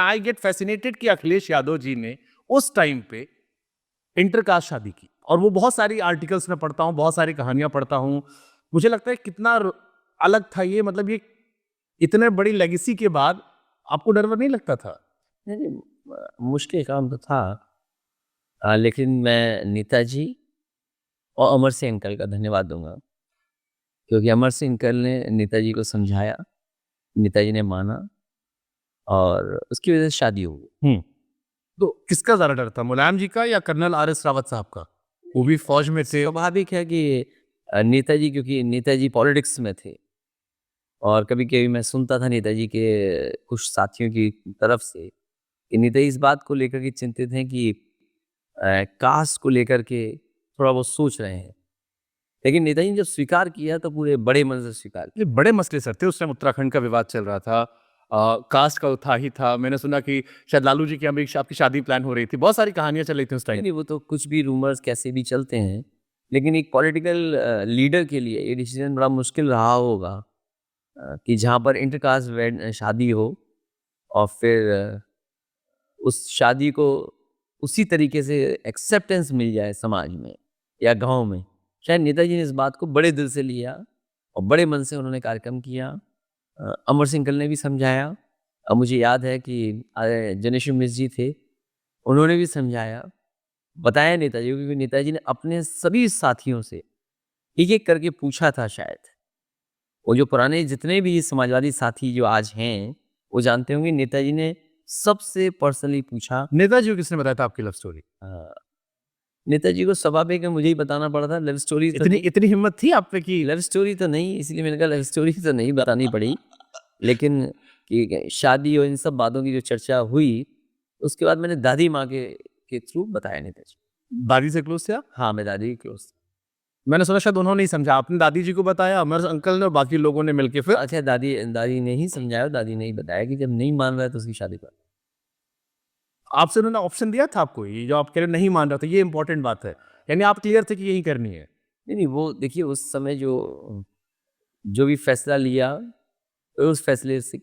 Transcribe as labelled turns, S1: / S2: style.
S1: I get fascinated कि अखिलेश यादव जी ने उस टाइम पे इंटरकास्ट शादी की, और वो बहुत सारी आर्टिकल्स में पढ़ता हूँ, बहुत सारी कहानियां पढ़ता हूँ। मुझे लगता है कितना अलग था ये, मतलब ये इतने बड़ी लेगेसी के बाद आपको डर वर नहीं लगता था?
S2: नहीं, नहीं, मुश्किल काम तो था। लेकिन मैं नेताजी और अमर सिंह अंकल का धन्यवाद दूंगा, क्योंकि अमर सिंह अंकल ने नेताजी को समझाया, नेताजी ने माना और उसकी वजह से शादी हो गई।
S1: तो किसका ज्यादा डर था, मुलायम जी का या कर्नल आर.एस. रावत साहब का? वो भी फौज में थे।
S2: स्वाभाविक है कि नेताजी, क्योंकि नेताजी पॉलिटिक्स में थे, और कभी कभी मैं सुनता था नेताजी के कुछ साथियों की तरफ से कि नेताजी इस बात को लेकर के चिंतित हैं कि कास्ट को लेकर के थोड़ा बहुत सोच रहे हैं। लेकिन नेताजी ने जब स्वीकार किया तो पूरे बड़े मन से स्वीकार किया।
S1: ये बड़े मसले सर थे उस टाइम, उत्तराखंड का विवाद चल रहा था, कास्ट का था ही था। मैंने सुना कि शायद लालू जी की यहाँ भी आपकी शादी प्लान हो रही थी, बहुत सारी कहानियां चल रही थी उस
S2: नहीं
S1: टाइम।
S2: नहीं, वो तो कुछ भी रूमर्स कैसे भी चलते हैं, लेकिन एक पॉलिटिकल लीडर के लिए ये डिसीजन बड़ा मुश्किल रहा होगा कि जहाँ पर इंटरकास्ट शादी हो और फिर उस शादी को उसी तरीके से एक्सेप्टेंस मिल जाए समाज में या गांव में। शायद नेताजी ने इस बात को बड़े दिल से लिया और बड़े मन से उन्होंने कार्यक्रम किया। अमर सिंह ने भी समझाया। अब मुझे याद है कि जनेश्वर मिश्र जी थे, उन्होंने भी समझाया, बताया नेताजी को, क्योंकि नेताजी ने अपने सभी साथियों से एक एक करके पूछा था। शायद वो जो पुराने जितने भी समाजवादी साथी जो आज हैं, वो जानते होंगे नेताजी ने सबसे पर्सनली पूछा।
S1: नेताजी को किसने बताया था आपकी लव स्टोरी?
S2: नेताजी को स्वाभाविक है मुझे ही बताना पड़ा था। लव स्टोरी तो
S1: इतनी
S2: नहीं,
S1: इतनी हिम्मत थी आप पे कि
S2: लव स्टोरी तो नहीं, इसलिए मैंने कहा लव स्टोरी तो नहीं बतानी पड़ी। लेकिन कि शादी और इन सब बातों की जो चर्चा हुई, उसके बाद मैंने दादी माँ के थ्रू बताया नेताजी।
S1: दादी से क्लोज थे आप?
S2: हाँ, मैं दादी की क्लोज।
S1: मैंने सुना शायद उन्होंने नहीं समझा, आपने दादी जी को बताया, अमर अंकल ने और बाकी लोगों ने मिलके फिर
S2: अच्छा, दादी दादी ने ही समझाया, दादी ने ही बताया कि जब नहीं मान रहा है तो उसकी शादी कर।
S1: आपसे उन्होंने ऑप्शन दिया था आपको? ये जो आप कह रहे हो नहीं मान रहा था, ये इंपॉर्टेंट बात है, यानी आप क्लियर थे कि यही करनी है?
S2: नहीं नहीं, वो देखिए उस समय जो जो भी फैसला लिया, उस फैसले से